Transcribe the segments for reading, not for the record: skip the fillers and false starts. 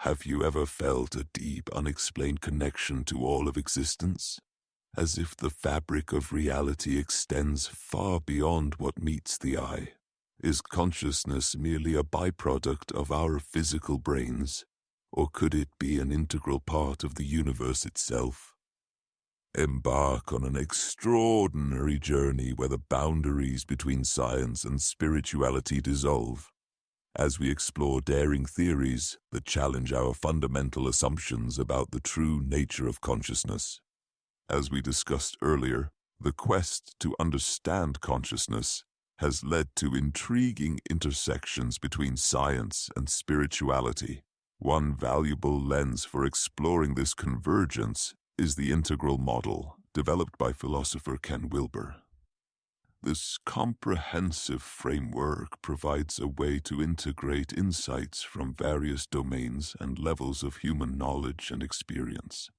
Have you ever felt a deep, unexplained connection to all of existence? As if the fabric of reality extends far beyond what meets the eye? Is consciousness merely a byproduct of our physical brains, or could it be an integral part of the universe itself? Embark on an extraordinary journey where the boundaries between science and spirituality dissolve, as we explore daring theories that challenge our fundamental assumptions about the true nature of consciousness. As we discussed earlier, the quest to understand consciousness has led to intriguing intersections between science and spirituality. One valuable lens for exploring this convergence is the integral model developed by philosopher Ken Wilber. This comprehensive framework provides a way to integrate insights from various domains and levels of human knowledge and experience.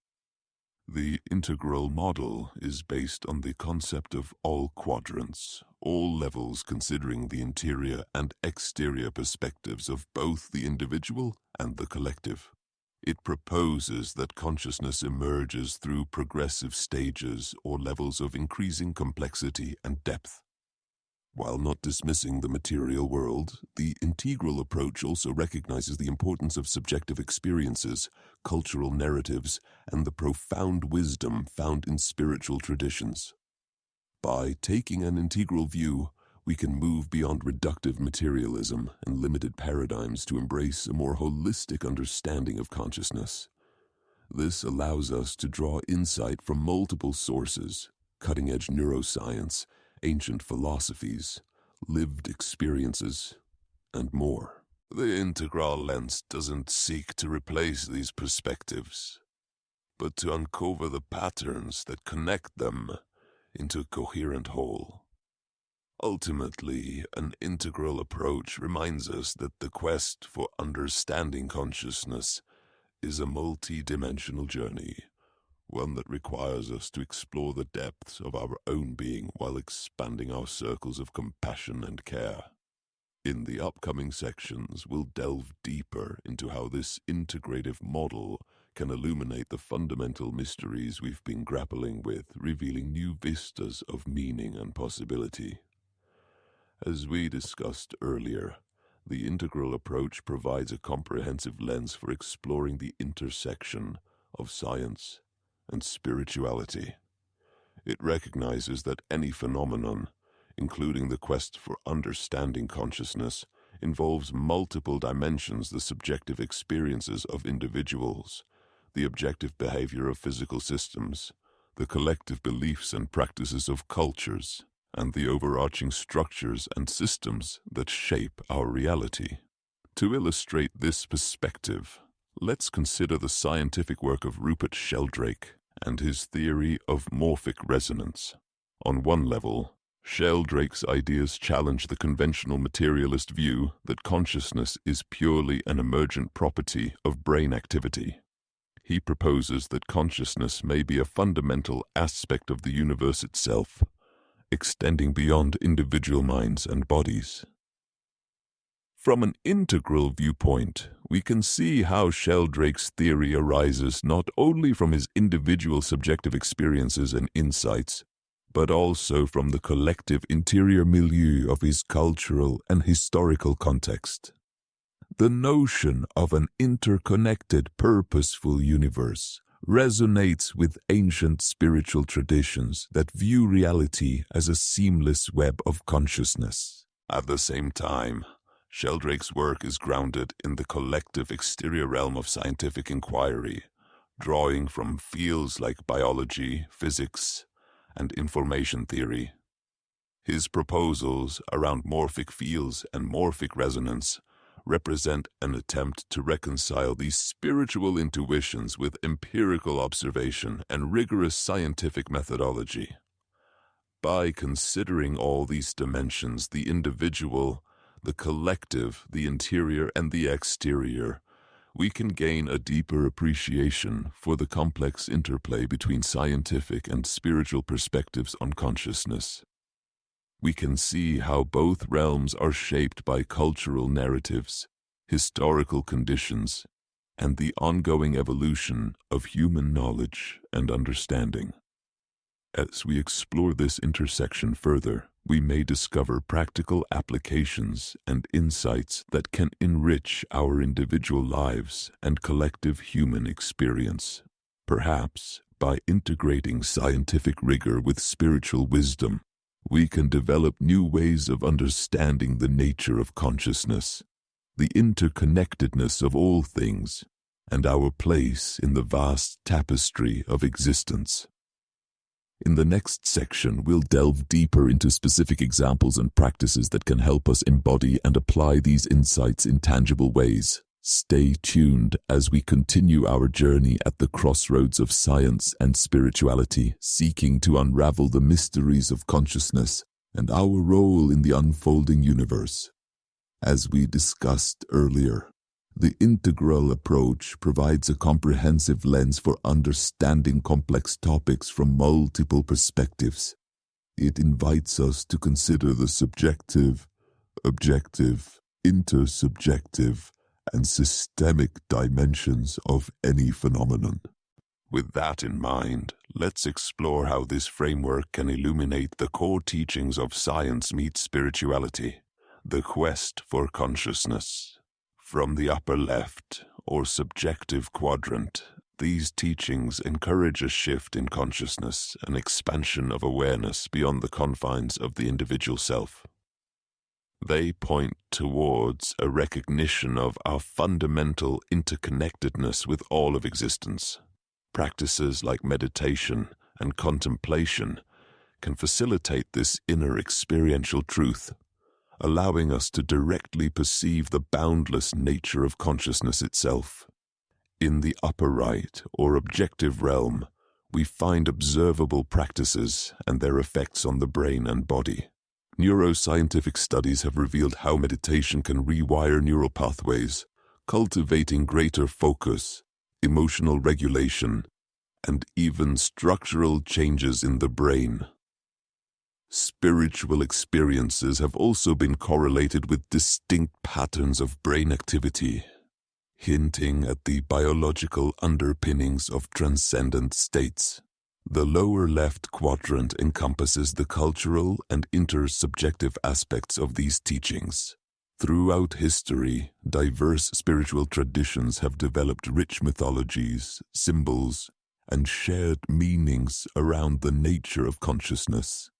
The integral model is based on the concept of all quadrants, all levels considering the interior and exterior perspectives of both the individual and the collective. It proposes that consciousness emerges through progressive stages or levels of increasing complexity and depth. While not dismissing the material world, the integral approach also recognizes the importance of subjective experiences, cultural narratives, and the profound wisdom found in spiritual traditions. By taking an integral view, we can move beyond reductive materialism and limited paradigms to embrace a more holistic understanding of consciousness. This allows us to draw insight from multiple sources: cutting-edge neuroscience, ancient philosophies, lived experiences, and more. The integral lens doesn't seek to replace these perspectives, but to uncover the patterns that connect them into a coherent whole. Ultimately, an integral approach reminds us that the quest for understanding consciousness is a multi-dimensional journey, one that requires us to explore the depths of our own being while expanding our circles of compassion and care. In the upcoming sections, we'll delve deeper into how this integrative model can illuminate the fundamental mysteries we've been grappling with, revealing new vistas of meaning and possibility. As we discussed earlier, the integral approach provides a comprehensive lens for exploring the intersection of science and spirituality. It recognizes that any phenomenon, including the quest for understanding consciousness, involves multiple dimensions: the subjective experiences of individuals, the objective behavior of physical systems, the collective beliefs and practices of cultures, and the overarching structures and systems that shape our reality. To illustrate this perspective, let's consider the scientific work of Rupert Sheldrake and his theory of morphic resonance. On one level, Sheldrake's ideas challenge the conventional materialist view that consciousness is purely an emergent property of brain activity. He proposes that consciousness may be a fundamental aspect of the universe itself, extending beyond individual minds and bodies. From an integral viewpoint, we can see how Sheldrake's theory arises not only from his individual subjective experiences and insights, but also from the collective interior milieu of his cultural and historical context. The notion of an interconnected, purposeful universe resonates with ancient spiritual traditions that view reality as a seamless web of consciousness. At the same time, Sheldrake's work is grounded in the collective exterior realm of scientific inquiry, drawing from fields like biology, physics, and information theory. His proposals around morphic fields and morphic resonance represent an attempt to reconcile these spiritual intuitions with empirical observation and rigorous scientific methodology. By considering all these dimensions, the individual, the collective, the interior, and the exterior, we can gain a deeper appreciation for the complex interplay between scientific and spiritual perspectives on consciousness. We can see how both realms are shaped by cultural narratives, historical conditions, and the ongoing evolution of human knowledge and understanding. As we explore this intersection further, we may discover practical applications and insights that can enrich our individual lives and collective human experience. Perhaps, by integrating scientific rigor with spiritual wisdom, we can develop new ways of understanding the nature of consciousness, the interconnectedness of all things, and our place in the vast tapestry of existence. In the next section, we'll delve deeper into specific examples and practices that can help us embody and apply these insights in tangible ways. Stay tuned as we continue our journey at the crossroads of science and spirituality, seeking to unravel the mysteries of consciousness and our role in the unfolding universe. As we discussed earlier, the integral approach provides a comprehensive lens for understanding complex topics from multiple perspectives. It invites us to consider the subjective, objective, intersubjective, and systemic dimensions of any phenomenon. With that in mind, let's explore how this framework can illuminate the core teachings of science meets spirituality, the quest for consciousness. From the upper left, or subjective quadrant, these teachings encourage a shift in consciousness, an expansion of awareness beyond the confines of the individual self. They point towards a recognition of our fundamental interconnectedness with all of existence. Practices like meditation and contemplation can facilitate this inner experiential truth, allowing us to directly perceive the boundless nature of consciousness itself. In the upper right, or objective realm, we find observable practices and their effects on the brain and body. Neuroscientific studies have revealed how meditation can rewire neural pathways, cultivating greater focus, emotional regulation, and even structural changes in the brain. Spiritual experiences have also been correlated with distinct patterns of brain activity, hinting at the biological underpinnings of transcendent states. The lower left quadrant encompasses the cultural and intersubjective aspects of these teachings. Throughout history, diverse spiritual traditions have developed rich mythologies, symbols, and shared meanings around the nature of consciousness.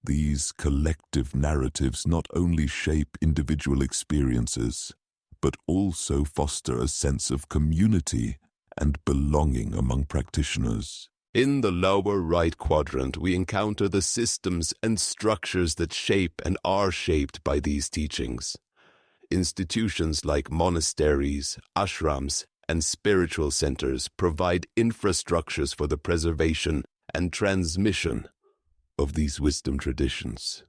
These collective narratives not only shape individual experiences, but also foster a sense of community and belonging among practitioners. In the lower right quadrant, we encounter the systems and structures that shape and are shaped by these teachings. Institutions like monasteries, ashrams, and spiritual centers provide infrastructures for the preservation and transmission of these wisdom traditions.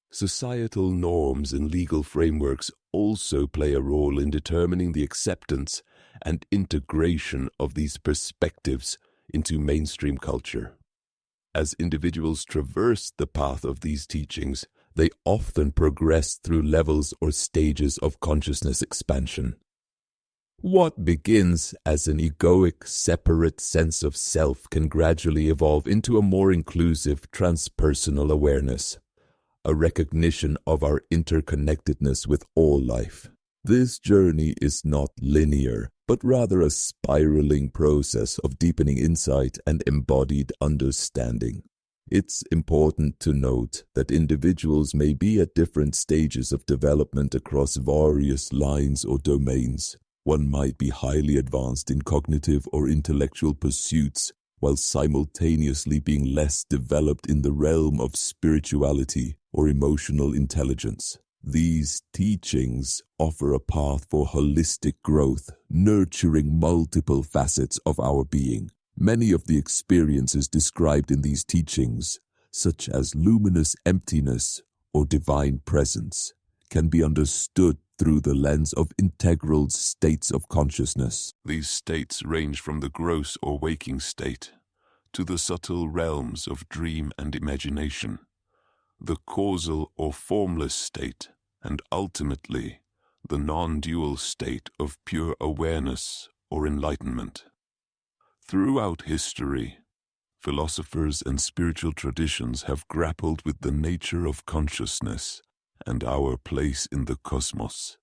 Societal norms and legal frameworks also play a role in determining the acceptance and integration of these perspectives into mainstream culture. As individuals traverse the path of these teachings, they often progress through levels or stages of consciousness expansion. What begins as an egoic, separate sense of self can gradually evolve into a more inclusive, transpersonal awareness, a recognition of our interconnectedness with all life. This journey is not linear, but rather a spiraling process of deepening insight and embodied understanding. It's important to note that individuals may be at different stages of development across various lines or domains. One might be highly advanced in cognitive or intellectual pursuits, while simultaneously being less developed in the realm of spirituality or emotional intelligence. These teachings offer a path for holistic growth, nurturing multiple facets of our being. Many of the experiences described in these teachings, such as luminous emptiness or divine presence, can be understood through the lens of integral states of consciousness. These states range from the gross or waking state to the subtle realms of dream and imagination, the causal or formless state, and ultimately, the non-dual state of pure awareness or enlightenment. Throughout history, philosophers and spiritual traditions have grappled with the nature of consciousness and our place in the cosmos.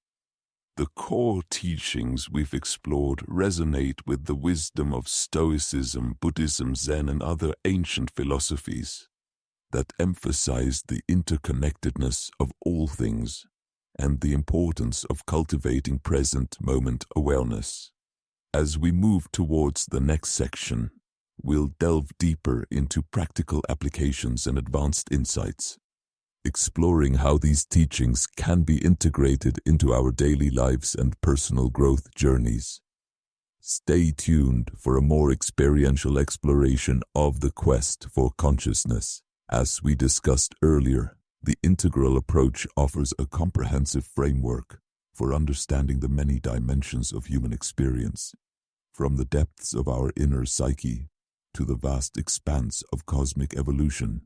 The core teachings we've explored resonate with the wisdom of Stoicism, Buddhism, Zen, and other ancient philosophies that emphasize the interconnectedness of all things and the importance of cultivating present moment awareness. As we move towards the next section, we'll delve deeper into practical applications and advanced insights, exploring how these teachings can be integrated into our daily lives and personal growth journeys. Stay tuned for a more experiential exploration of the quest for consciousness. As we discussed earlier, the integral approach offers a comprehensive framework for understanding the many dimensions of human experience, from the depths of our inner psyche to the vast expanse of cosmic evolution.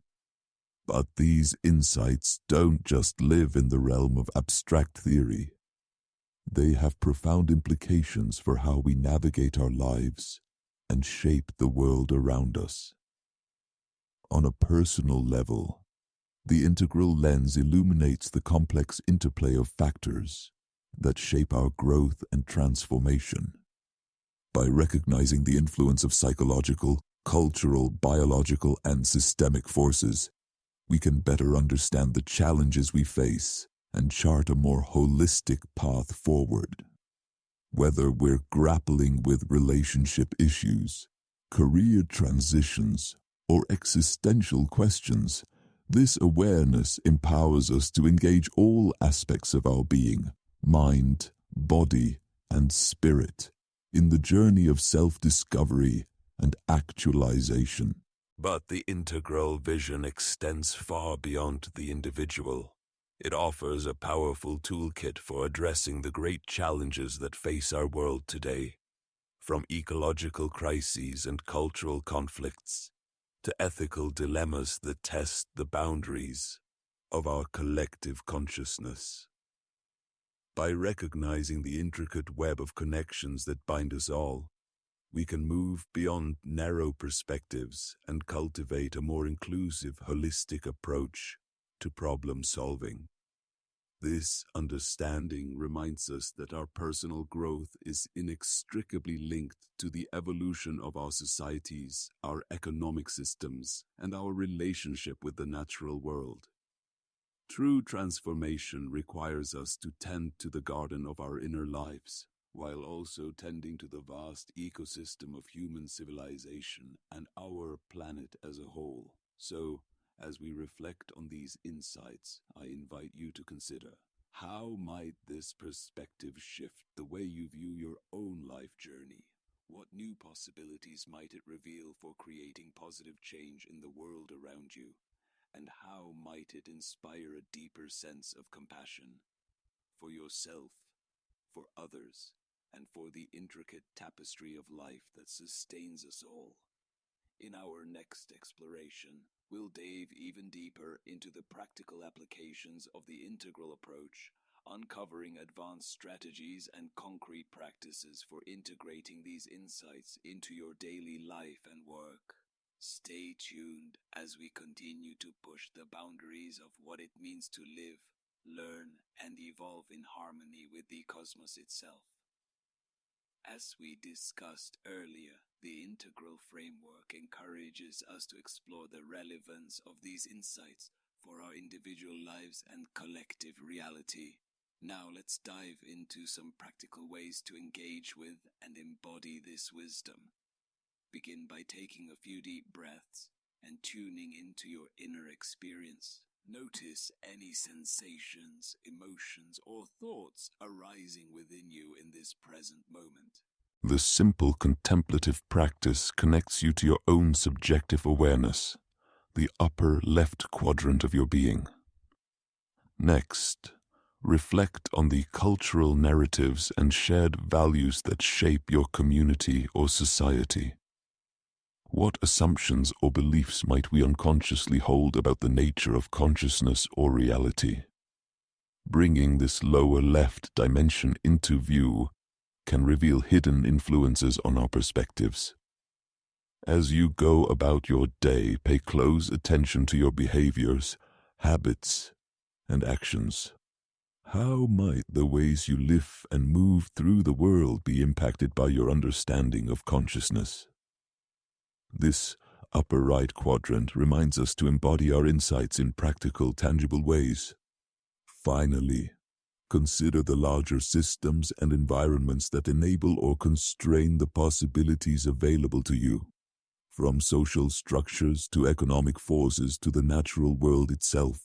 But these insights don't just live in the realm of abstract theory. They have profound implications for how we navigate our lives and shape the world around us. On a personal level, the integral lens illuminates the complex interplay of factors that shape our growth and transformation. By recognizing the influence of psychological, cultural, biological, and systemic forces, we can better understand the challenges we face and chart a more holistic path forward. Whether we're grappling with relationship issues, career transitions, or existential questions, this awareness empowers us to engage all aspects of our being, mind, body, and spirit, in the journey of self-discovery and actualization. But the integral vision extends far beyond the individual. It offers a powerful toolkit for addressing the great challenges that face our world today, from ecological crises and cultural conflicts to ethical dilemmas that test the boundaries of our collective consciousness. By recognizing the intricate web of connections that bind us all, we can move beyond narrow perspectives and cultivate a more inclusive, holistic approach to problem solving. This understanding reminds us that our personal growth is inextricably linked to the evolution of our societies, our economic systems, and our relationship with the natural world. True transformation requires us to tend to the garden of our inner lives, while also tending to the vast ecosystem of human civilization and our planet as a whole. So, as we reflect on these insights, I invite you to consider, how might this perspective shift the way you view your own life journey? What new possibilities might it reveal for creating positive change in the world around you? And how might it inspire a deeper sense of compassion for yourself, for others, and for the intricate tapestry of life that sustains us all? In our next exploration, we'll dive even deeper into the practical applications of the integral approach, uncovering advanced strategies and concrete practices for integrating these insights into your daily life and work. Stay tuned as we continue to push the boundaries of what it means to live, learn, and evolve in harmony with the cosmos itself. As we discussed earlier, the integral framework encourages us to explore the relevance of these insights for our individual lives and collective reality. Now let's dive into some practical ways to engage with and embody this wisdom. Begin by taking a few deep breaths and tuning into your inner experience. Notice any sensations, emotions, or thoughts arising within you in this present moment. The simple contemplative practice connects you to your own subjective awareness, the upper left quadrant of your being. Next, reflect on the cultural narratives and shared values that shape your community or society. What assumptions or beliefs might we unconsciously hold about the nature of consciousness or reality? Bringing this lower left dimension into view can reveal hidden influences on our perspectives. As you go about your day, pay close attention to your behaviors, habits, and actions. How might the ways you live and move through the world be impacted by your understanding of consciousness? This upper right quadrant reminds us to embody our insights in practical, tangible ways. Finally, consider the larger systems and environments that enable or constrain the possibilities available to you. From social structures to economic forces to the natural world itself.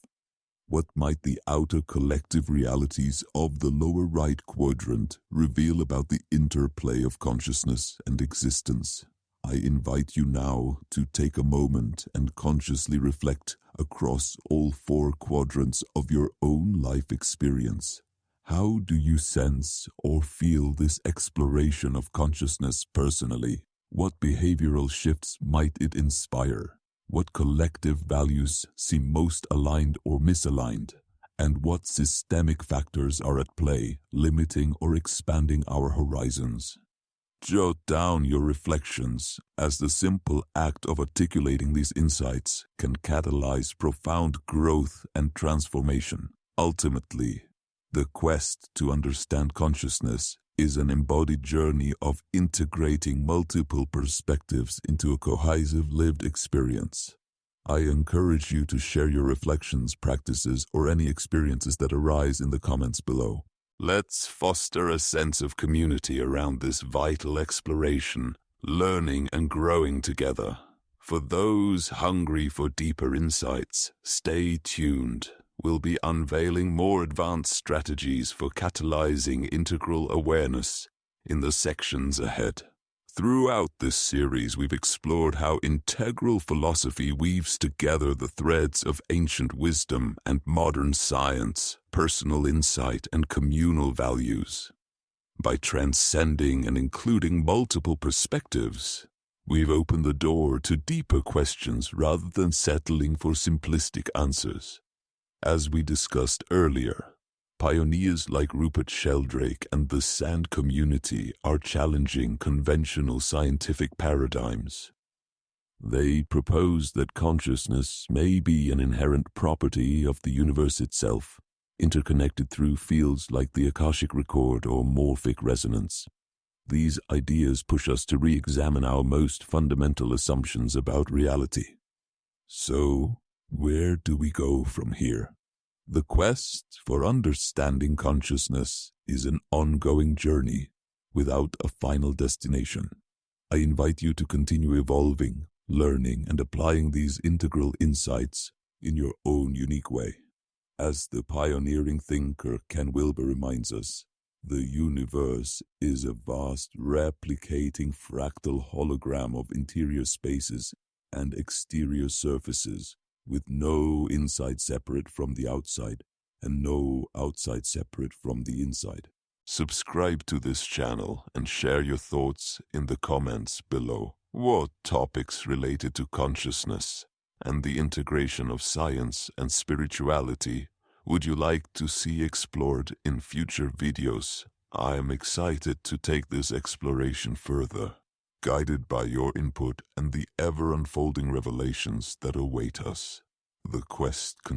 What might the outer collective realities of the lower right quadrant reveal about the interplay of consciousness and existence? I invite you now to take a moment and consciously reflect across all 4 quadrants of your own life experience. How do you sense or feel this exploration of consciousness personally? What behavioral shifts might it inspire? What collective values seem most aligned or misaligned? And what systemic factors are at play, limiting or expanding our horizons? Jot down your reflections, as the simple act of articulating these insights can catalyze profound growth and transformation. Ultimately, the quest to understand consciousness is an embodied journey of integrating multiple perspectives into a cohesive lived experience. I encourage you to share your reflections, practices, or any experiences that arise in the comments below. Let's foster a sense of community around this vital exploration, learning and growing together. For those hungry for deeper insights, stay tuned. We'll be unveiling more advanced strategies for catalyzing integral awareness in the sections ahead. Throughout this series, we've explored how integral philosophy weaves together the threads of ancient wisdom and modern science, personal insight, and communal values. By transcending and including multiple perspectives, we've opened the door to deeper questions rather than settling for simplistic answers. As we discussed earlier, pioneers like Rupert Sheldrake and the Sand community are challenging conventional scientific paradigms. They propose that consciousness may be an inherent property of the universe itself, interconnected through fields like the Akashic record or morphic resonance. These ideas push us to re-examine our most fundamental assumptions about reality. So, where do we go from here? The quest for understanding consciousness is an ongoing journey without a final destination. I invite you to continue evolving, learning, and applying these integral insights in your own unique way. As the pioneering thinker Ken Wilber reminds us, the universe is a vast replicating fractal hologram of interior spaces and exterior surfaces, with no inside separate from the outside and no outside separate from the inside. Subscribe to this channel and share your thoughts in the comments below. What topics related to consciousness and the integration of science and spirituality would you like to see explored in future videos? I am excited to take this exploration further, guided by your input and the ever-unfolding revelations that await us. The quest continues.